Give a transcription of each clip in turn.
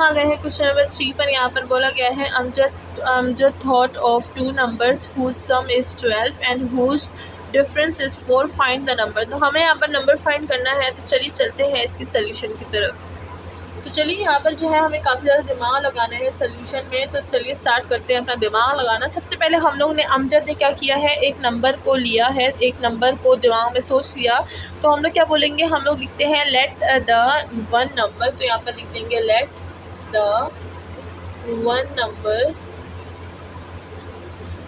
हम आ गए हैं क्वेश्चन नंबर 3 पर। यहाँ पर बोला गया है Amjad thought of two numbers whose sum is 12 and whose difference is 4, find the number. तो हमें यहाँ पर नंबर फाइंड करना है, तो चलिए चलते हैं इसकी सोल्यूशन की तरफ। तो चलिए यहाँ पर जो है हमें काफ़ी ज़्यादा दिमाग लगाना है सोल्यूशन में। तो चलिए स्टार्ट करते हैं अपना दिमाग लगाना। सबसे पहले हम लोग ने अमजद ने क्या किया है, एक नंबर को लिया है, एक नंबर को दिमाग में सोच लिया। तो हम लोग क्या बोलेंगे, हम लोग लिखते हैं लेट द वन नंबर। तो यहाँ पर लिख देंगे लेट द वन नंबर।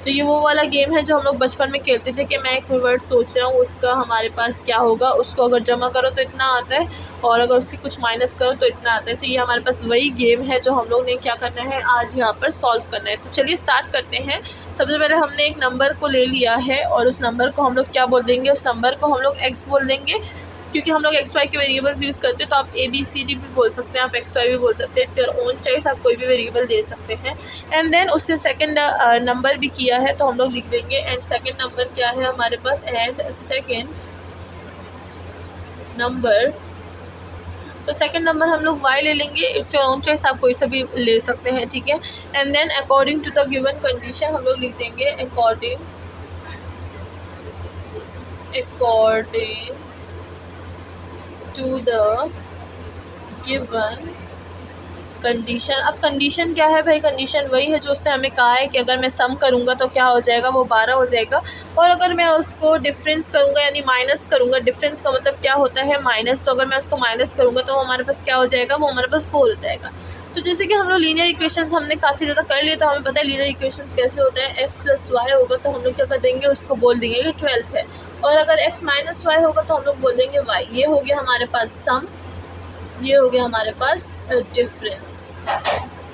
तो ये वो वाला गेम है जो हम लोग बचपन में खेलते थे कि मैं एक वर्ड सोच रहा हूँ, उसका हमारे पास क्या होगा, उसको अगर जमा करो तो इतना आता है और अगर उसकी कुछ माइनस करो तो इतना आता है। तो ये हमारे पास वही गेम है जो हम लोग ने क्या करना है, आज यहाँ पर सॉल्व करना है। तो चलिए स्टार्ट करते हैं। सबसे पहले हमने एक नंबर को ले लिया है और उस नंबर को हम लोग क्या बोल देंगे, उस नंबर को हम लोग एक्स बोल देंगे, क्योंकि हम लोग एक्स वाई के वेरिएबल्स यूज़ करते हैं। तो आप ए बी सी डी भी बोल सकते हैं, आप एक्स वाई भी बोल सकते हैं, इट्स योर ओन चॉइस, आप कोई भी वेरिएबल दे सकते हैं। एंड देन उससे सेकंड नंबर भी किया है तो हम लोग लिख देंगे एंड सेकंड नंबर क्या है हमारे पास, एंड सेकंड नंबर। तो सेकंड नंबर हम लोग y ले लेंगे, इट्स योर ओन चॉइस, आप कोई सा भी ले सकते हैं, ठीक है। And then according to the given condition हम लोग लिख देंगे according to the given condition. अब कंडीशन क्या है भाई, कंडीशन वही है जो उससे हमें कहा है कि अगर मैं सम करूँगा तो क्या हो जाएगा, वो 12 हो जाएगा। और अगर मैं उसको डिफरेंस करूँगा यानी माइनस करूँगा, डिफरेंस का मतलब क्या होता है माइनस, तो अगर मैं उसको माइनस करूँगा तो हमारे पास क्या हो जाएगा, वो हमारे पास 4 हो जाएगा। तो जैसे कि हम लोग लीनियर इक्वेशंस हमने काफ़ी ज़्यादा कर लिए, तो हमें पता है लीनियर इक्वेशंस कैसे होते हैं। x + y होगा तो हम लोग क्या कर देंगे, उसको बोल देंगे कि 12 है। और अगर x - y होगा तो हम लोग बोल देंगे y। ये हो गया हमारे पास सम, ये हो गया हमारे पास डिफरेंस,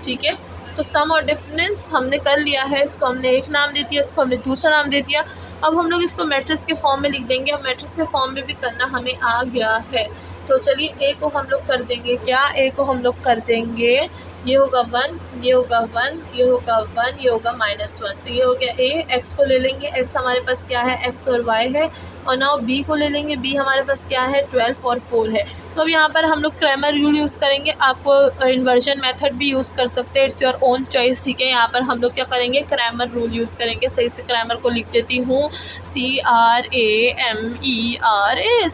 ठीक है। तो सम और डिफरेंस हमने कर लिया है, इसको हमने एक नाम दे दिया, इसको हमने दूसरा नाम दे दिया। अब हम लोग इसको मैट्रिक्स के फॉर्म में लिख देंगे। अब मैट्रिक्स के फॉर्म में भी करना हमें आ गया है। तो चलिए ए को हम लोग कर देंगे क्या, ए को हम लोग कर देंगे, ये होगा 1, ये होगा 1, ये होगा 1, ये होगा -1। तो ये हो गया ए। एक्स को ले लेंगे, एक्स हमारे पास क्या है, एक्स और वाई है। और नाउ बी को ले लेंगे, बी हमारे पास क्या है, 12 और 4 है। तो अब यहाँ पर हम लोग क्रैमर रूल यूज़ करेंगे, आप इन्वर्जन मेथड भी यूज़ कर सकते हैं, इट्स योर ओन चॉइस, ठीक है। यहाँ पर हम लोग क्या करेंगे, क्रैमर रूल यूज़ करेंगे। सही से क्रैमर को लिख देती हूँ, CRAMER,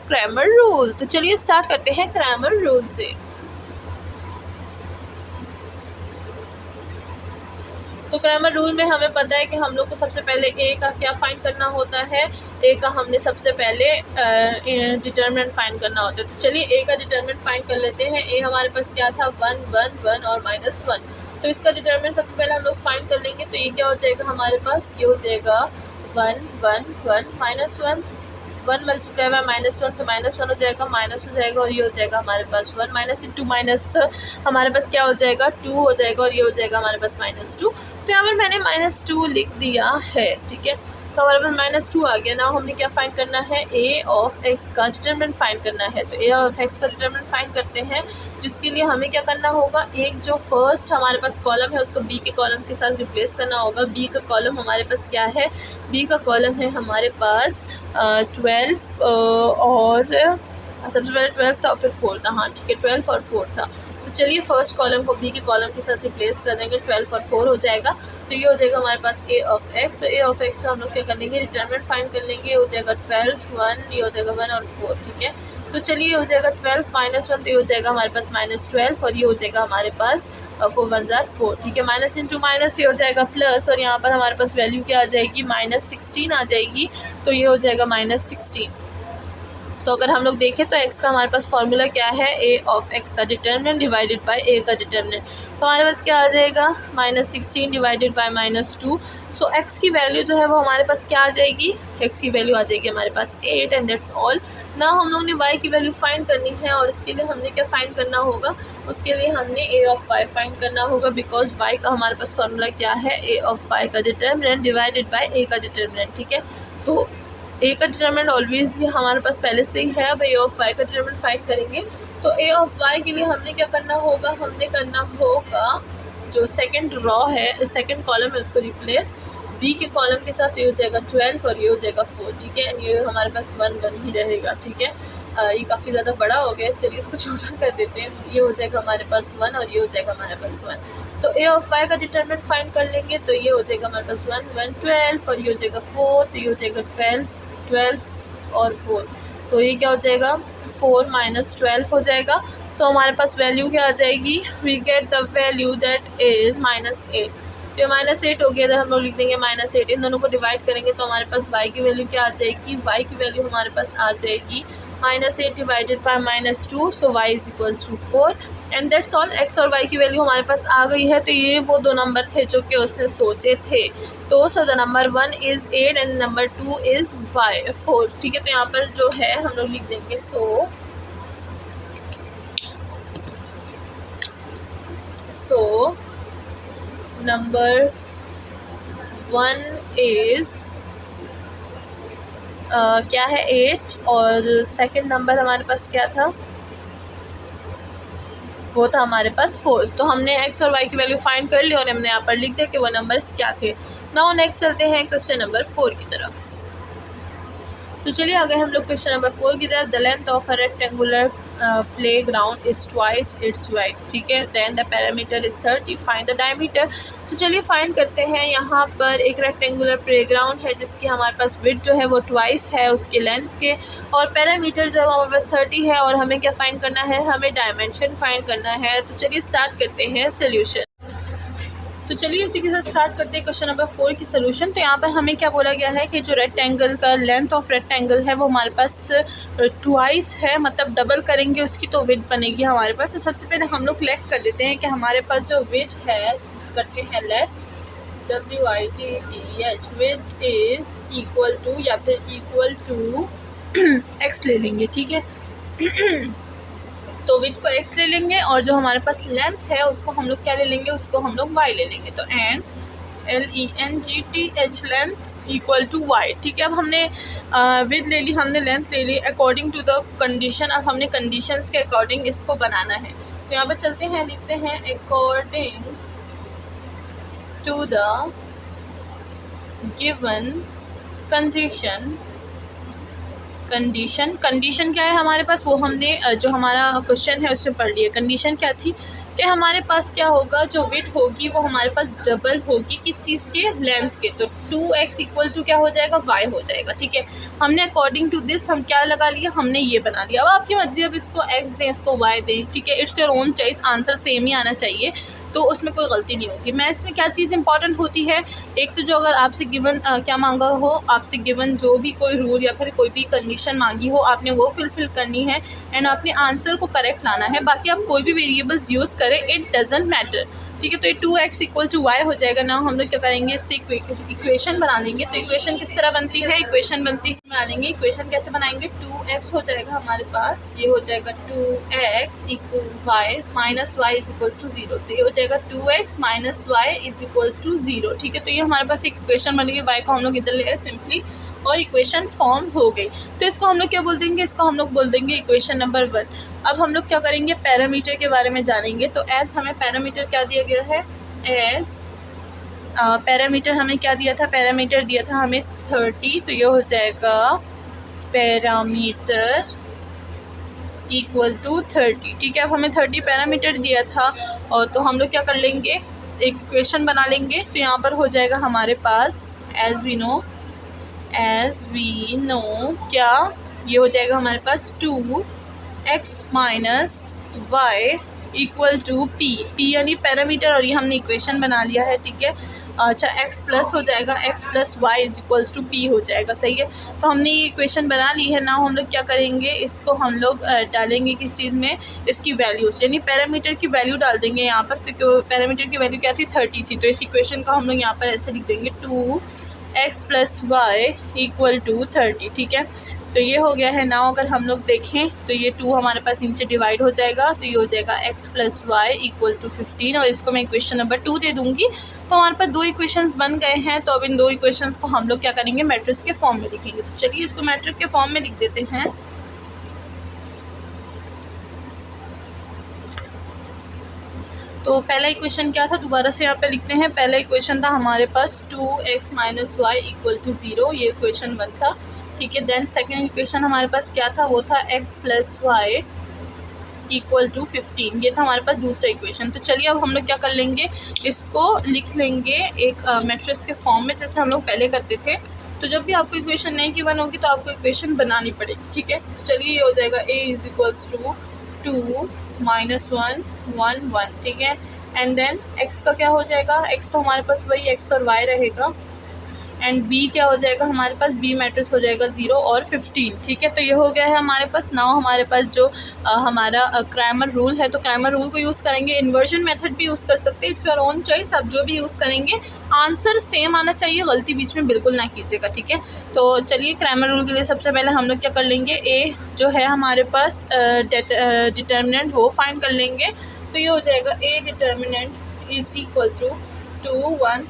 क्रैमर रूल। तो चलिए स्टार्ट करते हैं क्रैमर रूल से। तो क्रैमर रूल में हमें पता है कि हम लोग को सबसे पहले ए का क्या फाइंड करना होता है, ए का हमने सबसे पहले डिटरमिनेंट फाइंड करना होता है। तो चलिए ए का डिटरमिनेंट फाइंड कर लेते हैं। ए हमारे पास क्या था, 1, 1, 1 और -1। तो इसका डिटरमिनेंट सबसे पहले हम लोग फाइंड कर लेंगे। तो ये क्या हो जाएगा हमारे पास, ये हो जाएगा 1, 1, 1 -1, 1 मल्टीप्लाई बाय -1 तो -1 हो जाएगा, माइनस हो जाएगा और ये हो जाएगा हमारे पास 1 माइनस इंटू माइनस हमारे पास क्या हो जाएगा, 2 हो जाएगा और ये हो जाएगा हमारे पास -2। तो यहाँ पर मैंने -2 लिख दिया है, ठीक है। तो हमारे पास -2 आ गया ना। हमने क्या फाइंड करना है, ए ऑफ एक्स का डिटरमिनेंट फाइंड करना है। तो ए ऑफ एक्स का डिटरमिनेंट फाइंड करते हैं, जिसके लिए हमें क्या करना होगा, एक जो फर्स्ट हमारे पास कॉलम है उसको बी के कॉलम के साथ रिप्लेस करना होगा। बी का कॉलम हमारे पास क्या है, बी का कॉलम है हमारे पास 12 और सबसे पहले 12 था और फिर 4 था, हाँ ठीक है, 12 और 4 था। तो चलिए फर्स्ट कॉलम को बी के कॉलम के साथ रिप्लेस कर देंगे, 12 और 4 हो जाएगा। तो ये हो जाएगा हमारे पास ए ऑफ एक्स। तो ए ऑफ एक्स का हम लोग क्या कर लेंगे, डिटरमिनेंट फाइंड कर लेंगे। ये हो जाएगा 12, 1, ये हो जाएगा 1 और 4, ठीक है। तो चलिए ये हो जाएगा 12 -1, तो ये हो जाएगा हमारे पास -12 और ये हो जाएगा हमारे पास 4 1 जार 4, ठीक है। माइनस इंटू माइनस ये हो जाएगा प्लस और यहाँ पर हमारे पास वैल्यू क्या आ जाएगी, -16 आ जाएगी। तो ये हो जाएगा -16। तो अगर हम लोग देखें तो x का हमारे पास फॉर्मूला क्या है, a ऑफ x का डिटरमिनेंट डिवाइडेड बाय a का डिटरमिनेंट। तो हमारे पास क्या आ जाएगा, -16 डिवाइडेड बाय -2। सो x की वैल्यू जो है वो हमारे पास क्या आ जाएगी, x की वैल्यू आ जाएगी हमारे पास 8 एंड दैट्स ऑल। ना हम लोग ने y की वैल्यू फाइंड करनी है और इसके लिए हमने क्या फाइंड करना होगा, उसके लिए हमने a ऑफ y फाइंड करना होगा, बिकॉज y का हमारे पास फॉर्मूला क्या है, a ऑफ y का डिटरमिनेंट डिवाइडेड बाय a का डिटरमिनेंट, ठीक है। तो ए का डिटरमिनेंट ऑलवेजली हमारे पास पहले से ही है। अब ए ऑफ वाई का डिटरमिनेंट फाइंड करेंगे। तो ए ऑफ वाई के लिए हमने क्या करना होगा, हमने करना होगा जो सेकंड रॉ है, सेकंड कॉलम है, उसको रिप्लेस बी के कॉलम के साथ। ये हो जाएगा 12 और ये हो जाएगा 4, ठीक है। एंड ये हमारे पास 1 1 ही रहेगा, ठीक है। ये काफ़ी ज़्यादा बड़ा हो गया, चलिए इसको छोटा कर देते हैं। ये हो जाएगा हमारे पास 1 और ये हो जाएगा हमारे पास 1। तो a ऑफ y का डिटरमिनेंट फाइंड कर लेंगे, तो ये हो जाएगा हमारे पास 1 1 12 और ये हो जाएगा 4, तो ये हो जाएगा 12 12 और 4, तो ये क्या हो जाएगा 4 - 12 हो जाएगा। सो हमारे पास वैल्यू क्या आ जाएगी, we get the value that is -8। तो -8 हो गया, इधर हम लोग लिख देंगे -8। इन दोनों को डिवाइड करेंगे तो हमारे पास y की वैल्यू क्या आ जाएगी, y की वैल्यू हमारे पास आ जाएगी -8 divided by -2, so y is equals to 4 and that's all. x और y की वैल्यू हमारे पास आ गई है। तो ये वो दो नंबर थे जो कि उसने सोचे थे। तो so the number 1 is 8 and number 2 is 4, ठीक है। तो यहाँ पर जो है हम लोग लिख देंगे सो नंबर 1 इज़ क्या है 8 और सेकंड नंबर हमारे पास क्या था, वो था हमारे पास 4। तो हमने x और y की वैल्यू फाइंड कर ली और हमने यहाँ पर लिख दिया कि वो नंबर्स क्या थे। नाउ नेक्स्ट चलते हैं क्वेश्चन नंबर 4 की तरफ। तो चलिए आगे हम लोग क्वेश्चन नंबर 4 की तरफ। The length of a rectangular play ground is twice its wide, ठीक है। Then the parameter is 30, find the diameter. तो चलिए फाइंड करते हैं। यहाँ पर एक रेक्टेंगुलर प्ले ग्राउंड है जिसकी हमारे पास विड्थ जो है वो ट्वाइस है उसके लेंथ के, और पैरामीटर जो है हमारे पास 30 है, और हमें क्या फाइंड करना है, हमें डायमेंशन फाइंड करना है। तो चलिए स्टार्ट करते हैं सोल्यूशन। तो चलिए इसी के साथ स्टार्ट करते हैं क्वेश्चन नंबर 4 की सोल्यूशन। तो यहाँ पर हमें क्या बोला गया है कि जो रेक्टेंगल का लेंथ ऑफ रेक्टेंगल है वो हमारे पास ट्वाइस है, मतलब डबल करेंगे उसकी तो विड्थ बनेगी हमारे पास। तो सबसे पहले हम लोग लेट कर देते हैं कि हमारे पास जो विड्थ है, करते हैं let WIDTH, width is equal to या फिर इक्वल टू x ले लेंगे, ठीक है। तो विड्थ को x ले लेंगे और जो हमारे पास लेंथ है उसको हम लोग क्या ले लेंगे, उसको हम लोग y ले लेंगे। तो LENGTH length equal to y, ठीक है। अब हमने विड्थ ले ली, हमने लेंथ ले ली अकॉर्डिंग टू द कंडीशन। अब हमने कंडीशंस के अकॉर्डिंग इसको बनाना है। तो यहाँ पर चलते हैं, लिखते हैं according to the given condition क्या है हमारे पास, वो हमने जो हमारा क्वेश्चन है उसमें पढ़ लिया। कंडीशन क्या थी कि हमारे पास क्या होगा, जो विड्थ होगी वो हमारे पास डबल होगी किस चीज़ के, लेंथ के। तो 2x इक्वल टू क्या हो जाएगा, y हो जाएगा, ठीक है। हमने अकॉर्डिंग टू दिस हम क्या लगा लिया, हमने ये बना लिया। अब आपकी मर्जी, अब इसको x दें इसको y दें, ठीक है। It's your own choice, answer same ही आना चाहिए, तो उसमें कोई गलती नहीं होगी। मैथ्स में क्या चीज़ इंपॉर्टेंट होती है, एक तो जो अगर आपसे गिवन क्या मांगा हो, आपसे गिवन जो भी कोई रूल या फिर कोई भी कंडीशन मांगी हो, आपने वो फुलफिल करनी है एंड आपने आंसर को करेक्ट लाना है। बाकी आप कोई भी वेरिएबल्स यूज़ करें, इट डजेंट मैटर, ठीक है। तो ये 2x इक्वल टू y हो जाएगा ना। हम लोग क्या करेंगे, इससे इक्वेशन बना लेंगे। तो इक्वेशन किस तरह बनती है, इक्वेशन बनती है, बना लेंगे। इक्वेशन कैसे बनाएंगे, 2x हो जाएगा हमारे पास, ये हो जाएगा 2x equal y minus y is equals to 0। तो ये हो जाएगा 2x minus y is equals to 0, ठीक है। तो ये हमारे पास एक इक्वेशन बन गई, y को हम लोग इधर ले आए सिंपली और इक्वेशन फॉर्म हो गई। तो इसको हम लोग क्या बोल देंगे, इसको हम लोग बोल देंगे इक्वेशन नंबर 1। अब हम लोग क्या करेंगे, पैरामीटर के बारे में जानेंगे। तो एज हमें पैरामीटर क्या दिया गया है, एज पैरामीटर हमें क्या दिया था, पैरामीटर दिया था हमें 30। तो ये हो जाएगा पैरामीटर इक्वल टू 30, ठीक है। अब हमें 30 पैरामीटर दिया था और तो हम लोग क्या कर लेंगे, एक इक्वेशन बना लेंगे। तो यहाँ पर हो जाएगा हमारे पास एज वी नो क्या, ये हो जाएगा हमारे पास 2x minus y equal to p यानी पैरामीटर, और ये हमने इक्वेशन बना लिया है, ठीक है। अच्छा x प्लस हो जाएगा, x plus y is equals to p हो जाएगा, सही है। तो हमने ये इक्वेशन बना ली है ना। हम लोग क्या करेंगे, इसको हम लोग डालेंगे किस चीज़ में, इसकी वैल्यूज, यानी पैरामीटर की वैल्यू डाल देंगे यहाँ पर। तो पैरामीटर की वैल्यू क्या थी, 30 थी। तो इस इक्वेशन को हम लोग यहाँ पर ऐसे लिख देंगे 2x plus y equal to 30, ठीक है। तो ये हो गया है ना। अगर हम लोग देखें तो ये 2 हमारे पास नीचे डिवाइड हो जाएगा, तो ये हो जाएगा x plus y equal to 15, और इसको मैं इक्वेशन नंबर 2 दे दूँगी। तो हमारे पास 2 इक्वेशंस बन गए हैं। तो अब इन 2 इक्वेशंस को हम लोग क्या करेंगे, मैट्रिक्स के फॉर्म में लिखेंगे। तो चलिए इसको मैट्रिक्स के फॉर्म में लिख देते हैं। तो पहला इक्वेशन क्या था, दोबारा से यहाँ पे लिखते हैं। पहला इक्वेशन था हमारे पास 2x minus y equal to 0, ये इक्वेशन 1 था। ठीक है। देन सेकेंड इक्वेशन हमारे पास क्या था, वो था x + y = 15, ये था हमारे पास दूसरा इक्वेशन। तो चलिए अब हम लोग क्या कर लेंगे, इसको लिख लेंगे एक मैट्रिक्स के फॉर्म में, जैसे हम लोग पहले करते थे। तो जब भी आपको इक्वेशन नहीं गिवन होगी तो आपको इक्वेशन बनानी पड़ेगी, ठीक है। तो चलिए ये हो जाएगा a = 2 - 1 1 1, ठीक है। एंड देन x का क्या हो जाएगा, x तो हमारे पास वही x और y रहेगा। एंड b क्या हो जाएगा हमारे पास, b मैट्रिक्स हो जाएगा 0 और 15, ठीक है। तो ये हो गया है हमारे पास। नाउ हमारे पास जो हमारा क्रैमर रूल है, तो क्रैमर रूल को यूज़ करेंगे। इन्वर्जन मेथड भी यूज़ कर सकते हैं, इट्स योर ओन चॉइस, आप जो भी यूज़ करेंगे आंसर सेम आना चाहिए, गलती बीच में बिल्कुल ना कीजिएगा, ठीक है। तो चलिए क्रैमर रूल के लिए सबसे पहले हम लोग क्या कर लेंगे, a जो है हमारे पास डिटर्मिनेंट वो फाइंड कर लेंगे। तो ये हो जाएगा a डिटर्मिनेंट = 2 1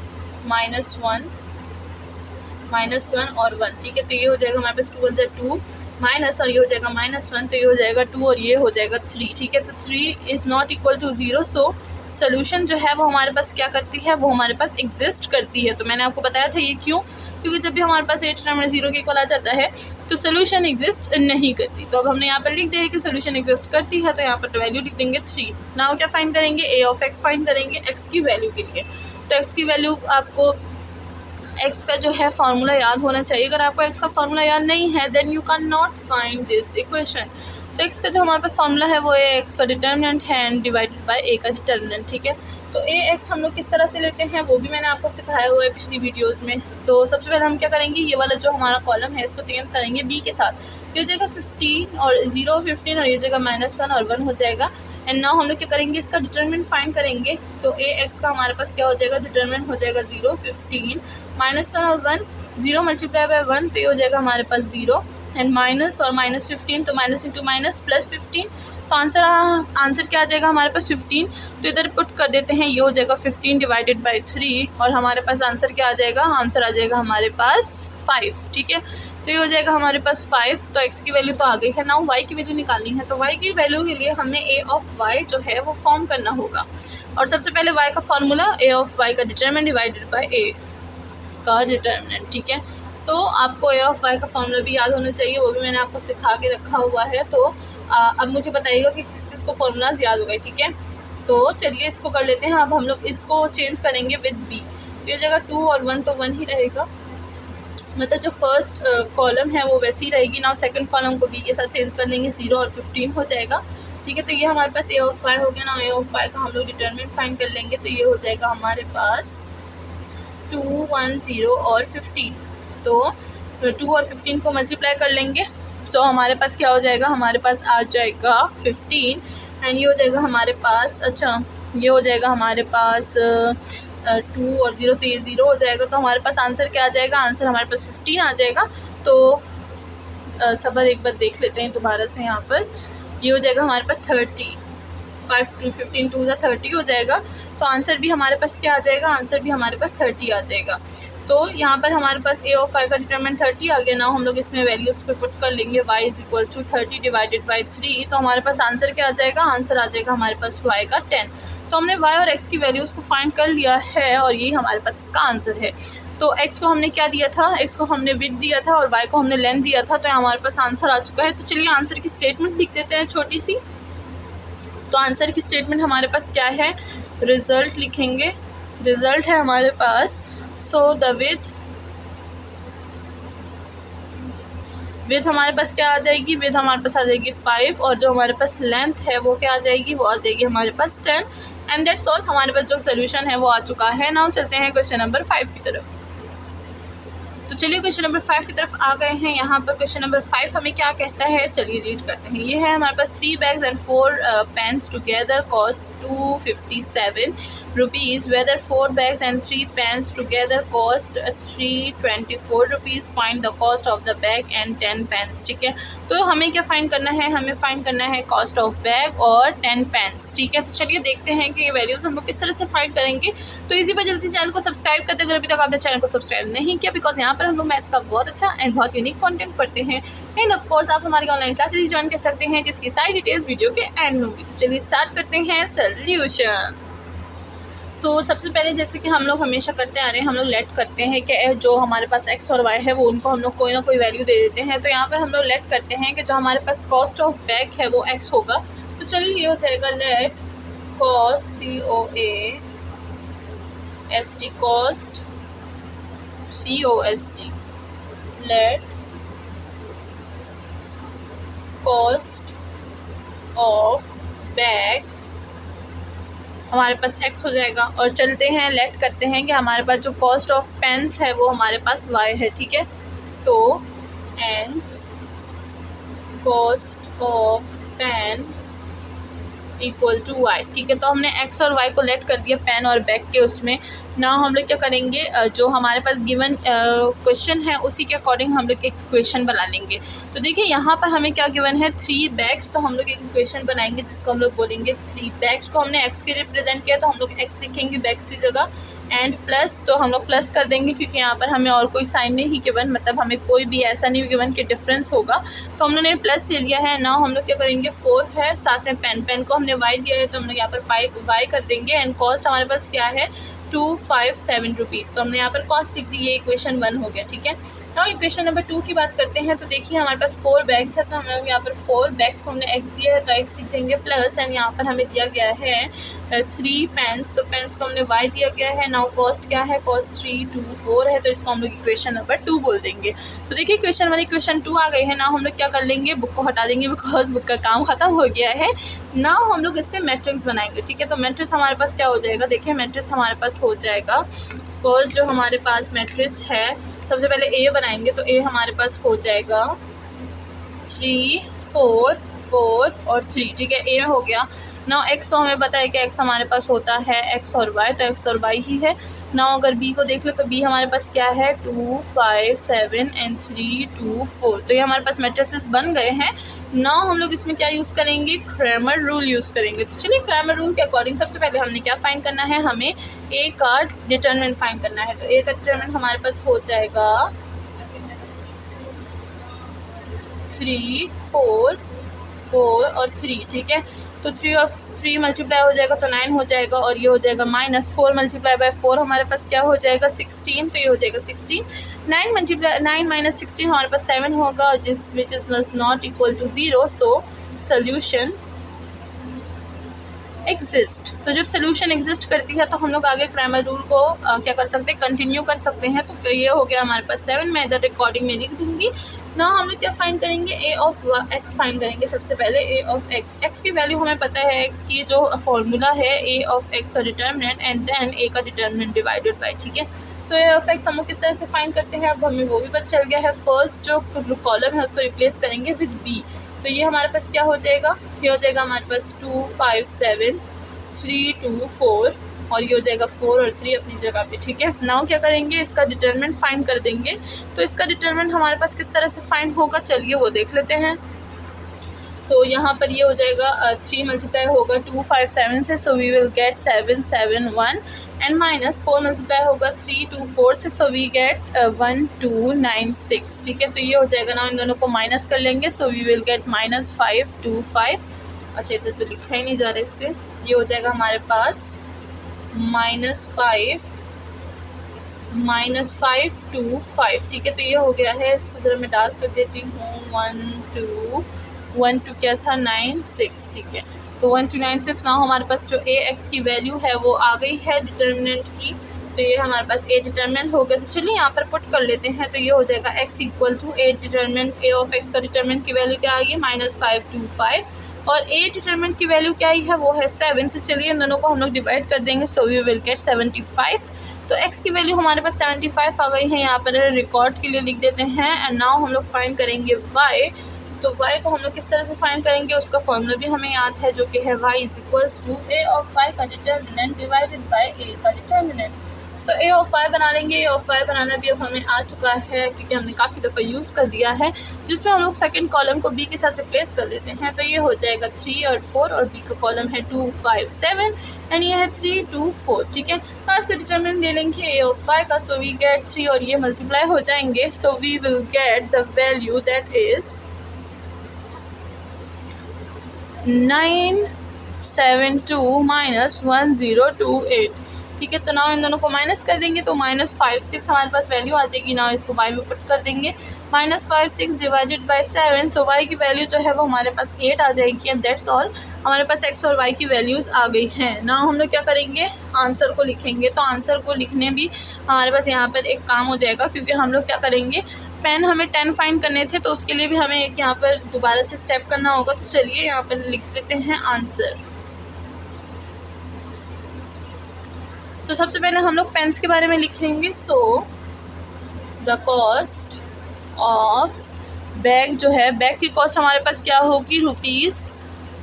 -1 और 1, ठीक है। तो ये हो जाएगा हमारे पास 2 × 2 माइनस, और ये हो जाएगा -1, तो ये हो जाएगा 2 और ये हो जाएगा 3, ठीक है। तो 3 is not equal to 0, so solution जो है वो हमारे पास क्या करती है, वो हमारे पास एग्जिस्ट करती है। तो मैंने आपको बताया था ये क्यों, क्योंकि जब भी हमारे पास a = 0 के इक्वल आ जाता है तो सोल्यूशन एग्जिस्ट नहीं करती। तो अब हमने यहाँ पर लिख दिया है कि सोल्यूशन एग्जिस्ट करती है, तो यहाँ पर वैल्यू लिख देंगे 3। नाउ क्या फाइंड करेंगे, a(x) फाइंड करेंगे x की वैल्यू के लिए। तो x की वैल्यू आपको x का जो है फार्मूला याद होना चाहिए। अगर आपको x का फार्मूला याद नहीं है then you can not find this equation. तो x का जो हमारे पास फार्मूला है वो x का डिटर्मिनेंट है एंड डिवाइडेड बाय a का डिटर्मिनेंट, ठीक है। तो ax हम लोग किस तरह से लेते हैं वो भी मैंने आपको सिखाया हुआ है पिछली वीडियोज़ में। तो सबसे पहले हम क्या करेंगे, ये वाला जो हमारा कॉलम है इसको चेंज करेंगे b के साथ। ये जगह 15 और 0 15 और ये जगह -1 और 1 हो जाएगा। एंड नाउ हम लोग क्या करेंगे, इसका डिटर्मिनेंट फाइंड करेंगे। तो ax का हमारे पास क्या हो जाएगा, डिटर्मिनेंट हो जाएगा 0 15 -1 और 1, 0 × 1, तो ये हो जाएगा हमारे पास 0 एंड माइनस और -15, तो माइनस इंटू माइनस +15, तो आंसर क्या आ जाएगा हमारे पास 15। तो इधर पुट कर देते हैं, ये हो जाएगा 15 डिवाइडेड बाई 3 और हमारे पास आंसर क्या आ जाएगा, आंसर आ जाएगा हमारे पास 5, ठीक है। तो ये हो जाएगा हमारे पास 5। तो x की वैल्यू तो आ गई है। नाउ y की वैल्यू निकालनी है। तो y की वैल्यू के लिए हमें a(y) जो है वो फॉर्म करना होगा। और सबसे पहले y का फार्मूला a(y) का डिटर्मिनेंट डिवाइडेड बाय a का डिटर्मिनेंट, ठीक है। तो आपको a(y) का फार्मूला भी याद होना चाहिए, वो भी मैंने आपको सिखा के रखा हुआ है। तो अब मुझे बताइएगा कि किस किस को फार्मूलाज याद हो गए, ठीक है। तो चलिए इसको कर लेते हैं। अब हम लोग इसको चेंज करेंगे विद b। ये जगह 2 और 1 तो 1 ही रहेगा, मतलब जो फर्स्ट कॉलम है वो वैसी रहेगी ना। सेकंड कॉलम को b के साथ चेंज कर लेंगे, 0 और 15 हो जाएगा, ठीक है। तो ये हमारे पास a(y) हो गया ना। a(y) का हम लोग डिटर्मिनेंट फाइंड कर लेंगे। तो ये हो जाएगा हमारे पास 2 1 0 और 15। तो 2 और 15 को मल्टीप्लाई कर लेंगे। सो हमारे पास क्या हो जाएगा, हमारे पास आ जाएगा 15 एंड ये हो जाएगा हमारे पास, अच्छा ये हो जाएगा हमारे पास 2 और 0, तो ये 0 हो जाएगा। तो हमारे पास आंसर क्या आ जाएगा, आंसर हमारे पास 15 आ जाएगा। तो सबर एक बार देख लेते हैं दोबारा से। यहाँ पर ये हो जाएगा हमारे पास 30, 5 2 15 2 30 हो जाएगा। तो आंसर भी हमारे पास क्या आ जाएगा, आंसर भी हमारे पास 30 आ जाएगा। तो यहाँ पर हमारे पास a(y) का डिटरमिनेंट 30 आ गया ना। हम लोग इसमें वैल्यूज़ पे पुट कर लेंगे y = 30 डिवाइडेड बाई 3। तो हमारे पास आंसर क्या आ जाएगा, आंसर आ जाएगा हमारे पास y का 10। तो हमने y और x की वैल्यूज़ को फाइंड कर लिया है और यही हमारे पास इसका आंसर है। तो x को हमने क्या दिया था, x को हमने विड्थ दिया था और y को हमने लेंथ दिया था। तो हमारे पास आंसर आ चुका है। तो चलिए आंसर की स्टेटमेंट लिख देते हैं छोटी सी। तो आंसर की स्टेटमेंट हमारे पास क्या है, रिज़ल्ट लिखेंगे। रिज़ल्ट है हमारे पास, सो द विथ हमारे पास क्या आ जाएगी, विथ हमारे पास आ जाएगी 5 और जो हमारे पास लेंथ है वो क्या आ जाएगी, वो आ जाएगी हमारे पास 10 एंड दैट्स ऑल। हमारे पास जो सोल्यूशन है वो आ चुका है। नाउ चलते हैं क्वेश्चन नंबर 5 की तरफ। तो चलिए क्वेश्चन नंबर 5 की तरफ आ गए हैं। यहाँ पर क्वेश्चन नंबर 5 हमें क्या कहता है, चलिए रीड करते हैं। ये है हमारे पास 3 bags and 4 pens together cost 257 rupees, whether 4 bags and 3 pens together cost 324 rupees, find the cost of the bag and 10 pens, ठीक है। तो हमें क्या फाइंड करना है, हमें फाइंड करना है कॉस्ट ऑफ बैग और 10 पेन्स, ठीक है। तो चलिए देखते हैं कि ये वैल्यूज़ हम लोग किस तरह से फाइंड करेंगे। तो इसी पर जल्दी चैनल को सब्सक्राइब करते, अगर अभी तक आपने चैनल को सब्सक्राइब नहीं किया, बिकॉज यहाँ पर हम लोग मैथ्स का बहुत अच्छा एंड बहुत यूनिक कंटेंट पढ़ते हैं एंड ऑफ कोर्स आप हमारी ऑनलाइन क्लासेस भी ज्वाइन कर सकते हैं, जिसकी सारी डिटेल्स वीडियो के एंड होंगी। तो चलिए स्टार्ट करते हैं सोल्यूशन। तो सबसे पहले जैसे कि हम लोग हमेशा करते आ रहे हैं, हम लोग लेट करते हैं कि जो हमारे पास एक्स और वाई है वो उनको हम लोग कोई ना कोई वैल्यू दे देते हैं। तो यहाँ पर हम लोग लेट करते हैं कि जो हमारे पास कॉस्ट ऑफ बैग है वो एक्स होगा। तो चलिए ये हो जाएगा let cost COAST cost COST let cost of bag हमारे पास x हो जाएगा। और चलते हैं लेट करते हैं कि हमारे पास जो कॉस्ट ऑफ पेन्स है वो हमारे पास y है, ठीक है। तो and cost of pen equal to y, ठीक है। तो हमने x और y को लेट कर दिया पेन और बैग के उसमें। ना हम लोग क्या करेंगे, जो हमारे पास गिवन क्वेश्चन है उसी के अकॉर्डिंग हम लोग एक इक्वेशन बना लेंगे। तो देखिए यहाँ पर हमें क्या गिवन है 3 बैग्स, तो हम लोग एक इक्वेशन बनाएंगे जिसको हम लोग बोलेंगे 3 बैग्स को हमने x के रिप्रेजेंट किया तो हम लोग x लिखेंगे बैग्स की जगह एंड प्लस, तो हम लोग प्लस कर देंगे क्योंकि यहाँ पर हमें और कोई साइन नहीं गिवन, मतलब हमें कोई भी ऐसा नहीं गिवन कि डिफरेंस होगा, तो हम लोगों ने प्लस ले लिया है। ना हम लोग क्या करेंगे 4 है, साथ में पेन को हमने y दिया है तो हम लोग यहाँ पर y कर देंगे एंड कॉस्ट हमारे पास क्या है 257 रुपीज़। तो हमने यहाँ पर कॉस्ट सीख दी, ये इक्वेशन 1 हो गया, ठीक है। नाउ इक्वेशन नंबर 2 की बात करते हैं। तो देखिए हमारे पास 4 बैग्स है तो हमें यहाँ पर 4 बैग्स को हमने x दिया है तो x लिख देंगे प्लस एंड यहाँ पर हमें दिया गया है 3 पेन्स, तो पेन्स को हमने y दिया गया है। नाउ कॉस्ट क्या है, कॉस्ट 324 है तो इसको हम लोग इक्वेशन नंबर 2 बोल देंगे। तो देखिए इक्वेशन 1 इक्वेशन 2 आ गई है। ना हम लोग क्या कर लेंगे, बुक को हटा देंगे बिकॉज बुक का काम ख़त्म हो गया है। ना हम लोग इससे मैट्रिक्स बनाएंगे, ठीक है। तो मैट्रिक्स हमारे पास क्या हो जाएगा, देखिए मैट्रिक्स हमारे पास हो जाएगा फर्स्ट जो हमारे पास मैट्रिक्स है सबसे पहले ए बनाएंगे तो ए हमारे पास हो जाएगा 3 4 4 और 3, ठीक है। ए हो गया। ना एक्स तो हमें पता है कि एक्स हमारे पास होता है एक्स और वाई, तो एक्स और वाई ही है। ना अगर बी को देख लो तो बी हमारे पास क्या है 2 5 7 एंड 3 2 4, तो ये हमारे पास मैट्रिसेस बन गए हैं। ना हम लोग इसमें क्या यूज़ करेंगे, क्रैमर रूल यूज़ करेंगे। तो चलिए क्रैमर रूल के अकॉर्डिंग सबसे पहले हमने क्या फाइंड करना है, हमें ए का डिटरमिनेंट फाइंड करना है। तो ए का डिटरमिनेंट हमारे पास हो जाएगा 3 4 4 और 3, ठीक है। तो 3 और 3 मल्टीप्लाई हो जाएगा तो 9 हो जाएगा और ये हो जाएगा माइनस 4 मल्टीप्लाई बाय 4 हमारे पास क्या हो जाएगा 16, तो ये हो जाएगा 16। 9 माइनस 16 हमारे पास 7 होगा जिस which is not equal to 0, so solution exist. तो जब सोल्यूशन एग्जिस्ट करती है तो हम लोग आगे क्रैमर रूल को क्या कर सकते हैं, कंटिन्यू कर सकते हैं। तो ये हो गया हमारे पास 7, मैं इधर रिकॉर्डिंग में लिख दूंगी। ना हम लोग क्या फाइंड करेंगे, ए ऑफ एक्स फाइंड करेंगे सबसे पहले। ए ऑफ एक्स, एक्स की वैल्यू हमें पता है, एक्स की जो फॉर्मूला है ए ऑफ एक्स का डिटर्मिनेंट एंड देन ए का डिटर्मिनेंट डिवाइडेड बाय, ठीक है। तो ए ऑफ एक्स हम लोग किस तरह से फाइंड करते हैं, अब हमें वो भी पता चल गया है। फर्स्ट जो कॉलम है उसको रिप्लेस करेंगे विद बी, तो ये हमारे पास क्या हो जाएगा, ये हो जाएगा हमारे पास 2 5 7 3 2 4 और ये हो जाएगा 4 और 3 अपनी जगह पे, ठीक है। नाउ क्या करेंगे, इसका डिटरमिनेंट फाइंड कर देंगे। तो इसका डिटरमिनेंट हमारे पास किस तरह से फाइंड होगा, चलिए वो देख लेते हैं। तो यहाँ पर ये हो जाएगा 3 मल्टीप्लाई होगा 2 5 7 से, so we will get 7 7 1 and minus 4 multiply होगा 3 2 4 से, सो वी गेट 1 2 9 6, ठीक है। तो ये हो जाएगा ना, इन दोनों को माइनस कर लेंगे, so we will get minus 5 2 5। अच्छा इधर तो लिखा ही नहीं जा रहा इससे, ये हो जाएगा हमारे पास -5 2 5, ठीक है। तो ये हो गया है, इसको ज़रा मैं डार्क कर देती हूँ। 1 2 क्या था 9 6, ठीक है। तो 1 2 9 6। ना हमारे पास जो ए एक्स की वैल्यू है वो आ गई है डिटर्मिनेंट की, तो ये हमारे पास ए डिटर्मिनेंट हो गया। तो चलिए यहाँ पर पुट कर लेते हैं, तो ये हो जाएगा x equal to A determinant, A of x का डिटर्मिनेंट की वैल्यू क्या आई है -5 2 5 और ए डिटरमिनेंट की वैल्यू क्या आई है वो है 7। तो चलिए इन दोनों को हम लोग डिवाइड कर देंगे, सो वी विल गेट 75। तो x की वैल्यू हमारे पास 75 आ गई है, यहाँ पर रिकॉर्ड के लिए लिख देते हैं। एंड नाउ हम लोग फाइंड करेंगे y। तो y को हम लोग किस तरह से फाइंड करेंगे, उसका फॉर्मूला भी हमें याद है जो कि है y is equals to A of y का डिटर्मिनेंट डिवाइडेड बाय a का डिटर्मिनेंट। तो ए ऑफ y बना लेंगे। ए ऑफ y बनाना भी अब हमें आ चुका है क्योंकि हमने काफ़ी दफ़ा यूज़ कर दिया है, जिसमें हम लोग सेकंड कॉलम को b के साथ रिप्लेस कर देते हैं। तो ये हो जाएगा 3 और 4 और b का कॉलम है 2 5 7 एंड ये है 3 2 4, ठीक है। तो इसका डिटरमिनेंट ले लेंगे ए ऑफ y का, सो वी गेट 3 और ये मल्टीप्लाई हो जाएंगे, so we will get the value that is 972 -1028। ठीक है। तो नाउ इन दोनों को माइनस कर देंगे तो -5 6 हमारे पास वैल्यू आ जाएगी। नाउ इसको y में पुट कर देंगे, -5 6 डिवाइडेड बाय 7, सो y की वैल्यू जो है वो हमारे पास 8 आ जाएगी। एंड दैट्स ऑल, हमारे पास x और y की वैल्यूज़ आ गई हैं। नाउ हम लोग क्या करेंगे, आंसर को लिखेंगे। तो आंसर को लिखने भी हमारे पास यहाँ पर एक काम हो जाएगा, क्योंकि हम लोग क्या करेंगे, पेन हमें 10 फाइंड करने थे तो उसके लिए भी हमें एक यहाँ पर दोबारा से स्टेप करना होगा। तो चलिए यहाँ पर लिख लेते हैं आंसर। तो सबसे पहले हम लोग पेन्स के बारे में लिखेंगे। So the cost of bag जो है, बैग की कॉस्ट हमारे पास क्या होगी,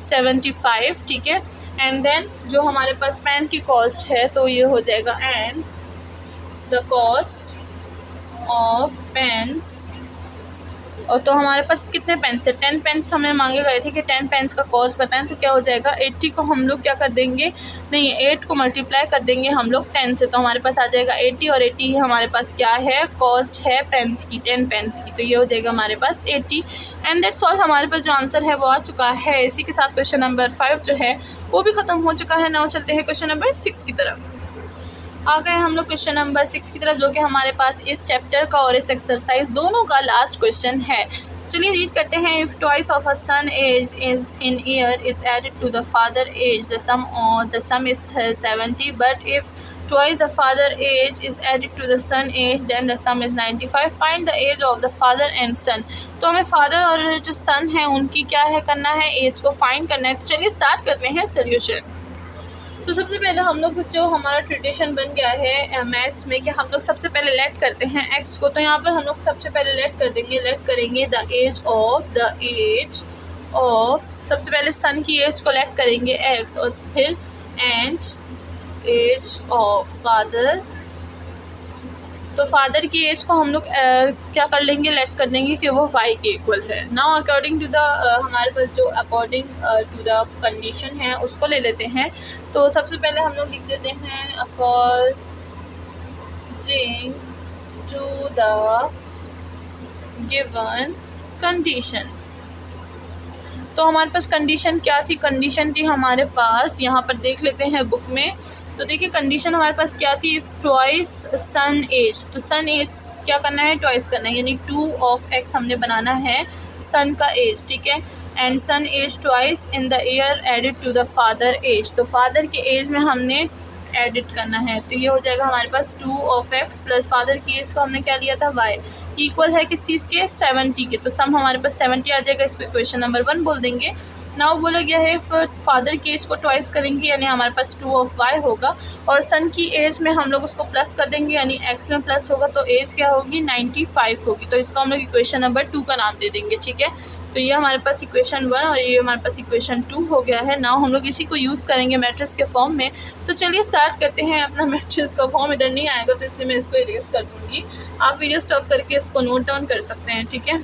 ₹75, ठीक है। एंड देन जो हमारे पास पेन की कॉस्ट है तो ये हो जाएगा, and the cost of pens. और तो हमारे पास कितने पेन्स है, 10 पेन्स हमें मांगे गए थे कि 10 पेन्स का कॉस्ट बताएं। तो क्या हो जाएगा, 80 को हम लोग क्या कर देंगे, नहीं 8 को मल्टीप्लाई कर देंगे हम लोग 10 से, तो हमारे पास आ जाएगा 80। और 80 हमारे पास क्या है, कॉस्ट है पेन्स की, 10 पेन्स की। तो ये हो जाएगा हमारे पास 80। एंड दैट्स ऑल, हमारे पास जो आंसर है वो आ चुका है। इसी के साथ क्वेश्चन नंबर 5 जो है वो भी ख़त्म हो चुका है। नाउ चलते हैं क्वेश्चन नंबर 6 की तरफ। आ गए हम लोग क्वेश्चन नंबर 6 की तरफ, जो कि हमारे पास इस चैप्टर का और इस एक्सरसाइज दोनों का लास्ट क्वेश्चन है। चलिए रीड करते हैं। If twice of a son age is in year is added to the father age, the sum is 70, but if twice the father age is added to the son age then the sum is 95, find the age of the father and son. तो हमें father और जो सन है उनकी क्या है करना है, एज को फाइंड करना है। तो चलिए स्टार्ट करते हैं सोल्यूशन। तो सबसे पहले हम लोग जो हमारा ट्रेडिशन बन गया है मैथ्स में कि हम लोग सबसे पहले लेट करते हैं एक्स को। तो यहाँ पर हम लोग सबसे पहले लेट कर देंगे, लेट करेंगे द एज ऑफ सबसे पहले सन की एज को लेट करेंगे एक्स, और फिर एंड एज ऑफ फादर। तो फादर की एज को हम लोग क्या कर लेंगे, लेट कर देंगे कि वो y के इक्वल है। नाउ अकॉर्डिंग टू द हमारे पास जो अकॉर्डिंग टू द कंडीशन है उसको ले लेते हैं। तो सबसे पहले हम लोग लिख देते हैं according to the given condition. तो हमारे पास कंडीशन क्या थी, कंडीशन थी हमारे पास, यहाँ पर देख लेते हैं बुक में। तो देखिए कंडीशन हमारे पास क्या थी, इफ़ ट्वाइस सन एज, तो सन एज क्या करना है, ट्वाइस करना है, यानी 2 ऑफ एक्स हमने बनाना है सन का एज, ठीक है। And son age twice in the year added to the father age, तो फादर के एज में हमने एडिट करना है। तो ये हो जाएगा हमारे पास 2 ऑफ एक्स प्लस फादर की एज को हमने क्या लिया था y, इक्वल है किस चीज़ के, 70 के। तो सम हमारे पास 70 आ जाएगा, इसको इक्वेशन नंबर 1 बोल देंगे। नाउ बोला गया है फादर की एज को ट्वाइस करेंगे यानी हमारे पास 2 ऑफ y होगा, और सन की एज में हम लोग उसको प्लस कर देंगे यानी x में प्लस होगा, तो एज क्या होगी, 95 होगी। तो इसको हम लोग इक्वेशन नंबर 2 का नाम दे देंगे, ठीक है। तो ये हमारे पास इक्वेशन 1 और ये हमारे पास इक्वेशन 2 हो गया है। नाउ हम लोग इसी को यूज़ करेंगे मैट्रिक्स के फॉर्म में। तो चलिए स्टार्ट करते हैं। अपना मैट्रिक्स का फॉर्म इधर नहीं आएगा तो इसलिए मैं इसको इरेज कर दूँगी, आप वीडियो स्टॉप करके इसको नोट डाउन कर सकते हैं, ठीक है।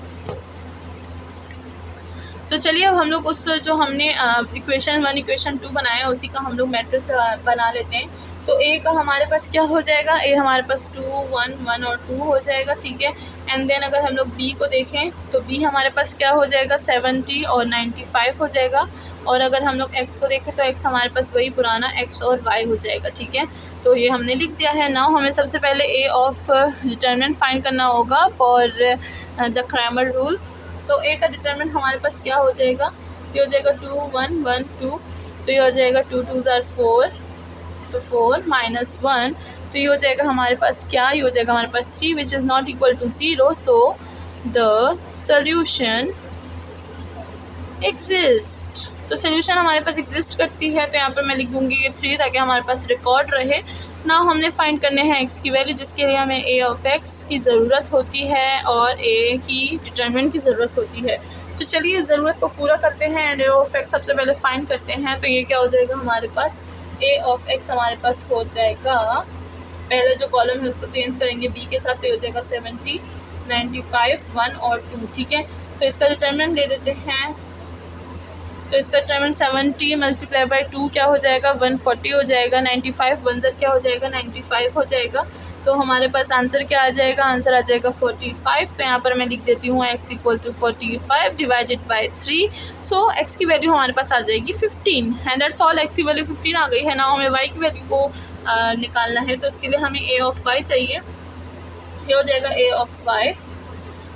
तो चलिए अब हम लोग उस जो हमने इक्वेशन 1 इक्वेशन 2 बनाया उसी का हम लोग मैट्रिक्स बना लेते हैं। तो ए का हमारे पास क्या हो जाएगा, ए हमारे पास 2 1 1 और 2 हो जाएगा, ठीक है। एंड देन अगर हम लोग बी को देखें तो बी हमारे पास क्या हो जाएगा, 70 और 95 हो जाएगा। और अगर हम लोग एक्स को देखें तो एक्स हमारे पास वही पुराना एक्स और वाई हो जाएगा, ठीक है। तो ये हमने लिख दिया है। नाउ हमें सबसे पहले ए ऑफ डिटरमिनेंट फाइंड करना होगा फॉर द क्रैमर रूल। तो ए का डिटरमिनेंट हमारे पास क्या हो जाएगा, ये हो जाएगा 2 1 1 2, तो ये हो जाएगा 2 2 4, तो 4 माइनस 1, तो ये हो जाएगा हमारे पास क्या, ये हो जाएगा हमारे पास 3 which is not equal to 0। So the solution exist. तो सोल्यूशन हमारे पास एग्जिस्ट करती है, तो यहाँ पर मैं लिख दूँगी ये 3 ताकि हमारे पास रिकॉर्ड रहे। ना हमने फाइंड करने हैं एक्स की वैल्यू, जिसके लिए हमें ए ऑफ एक्स की ज़रूरत होती है और ए की डिटरमिनेंट की ज़रूरत होती है। तो चलिए ज़रूरत को पूरा करते हैं एंड ए ऑफ एक्स सबसे पहले फाइंड करते हैं। तो ये क्या हो जाएगा हमारे पास, ए ऑफ एक्स हमारे पास हो जाएगा, पहले जो कॉलम है उसको चेंज करेंगे बी के साथ, तो हो जाएगा 70 95 1 और 2, ठीक है। तो इसका डिटरमिनेंट ले देते हैं। तो इसका डिटरमिनेंट 70 मल्टीप्लाई बाई 2 क्या हो जाएगा, 140 हो जाएगा। 95 1 क्या हो जाएगा, 95 हो जाएगा। तो हमारे पास आंसर क्या आ जाएगा, आंसर आ जाएगा 45। तो यहाँ पर मैं लिख देती हूँ x इक्वल टू 45 डिवाइडेड बाई 3। सो x की वैल्यू हमारे पास आ जाएगी 15 एंड दैट्स ऑल। x की वैल्यू 15 आ गई है। ना हमें y की वैल्यू को निकालना है, तो उसके लिए हमें a ऑफ y चाहिए। ये हो जाएगा a of y।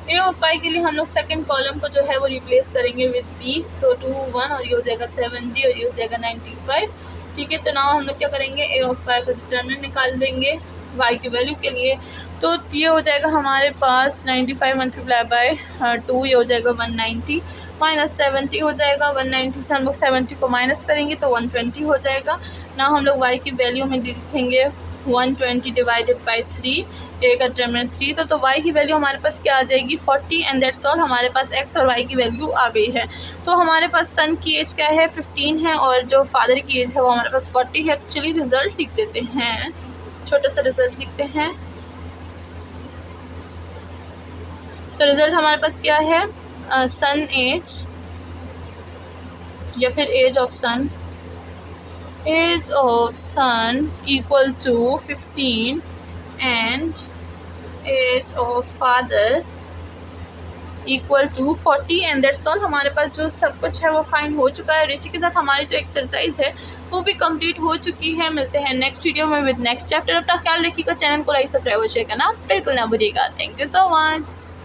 a of y के लिए हम लोग सेकंड कॉलम को जो है वो रिप्लेस करेंगे विद b, तो 2 1 और ये हो जाएगा 70 और ये हो जाएगा 95। ठीक है, तो नाउ हम लोग क्या करेंगे, a ऑफ y का डिटरमिनेंट निकाल देंगे y की वैल्यू के लिए। तो ये हो जाएगा हमारे पास 95 मल्टीप्लाई बाय 2, ये हो जाएगा 190 माइनस 70 हो जाएगा। 190 से हम लोग 70 को माइनस करेंगे तो 120 हो जाएगा। ना हम लोग y की वैल्यू में लिखेंगे 120 डिवाइडेड बाई 3, a का डिटरमिनेंट 3, तो y की वैल्यू हमारे पास क्या आ जाएगी 40 एंड दैट्स ऑल। हमारे पास x और y की वैल्यू आ गई है। तो हमारे पास सन की एज क्या है 15 है और जो फादर की एज है वो हमारे पास 40 है। तो चलिए रिज़ल्ट लिख देते हैं, छोटा सा रिज़ल्ट लिखते हैं। तो रिज़ल्ट हमारे पास क्या है, सन एज या फिर age of son, age of son equal to 15 and age of father equal to 40 and that's all. हमारे पास जो सब कुछ है वो फाइंड हो चुका है और इसी के साथ हमारी जो एक्सरसाइज है वो भी कंप्लीट हो चुकी है। मिलते हैं नेक्स्ट वीडियो में विद नेक्स्ट चैप्टर। अपना ख्याल रखिएगा, चैनल को लाइक सब्सक्राइब और शेयर करना बिल्कुल ना भूलिएगा। Thank you so much.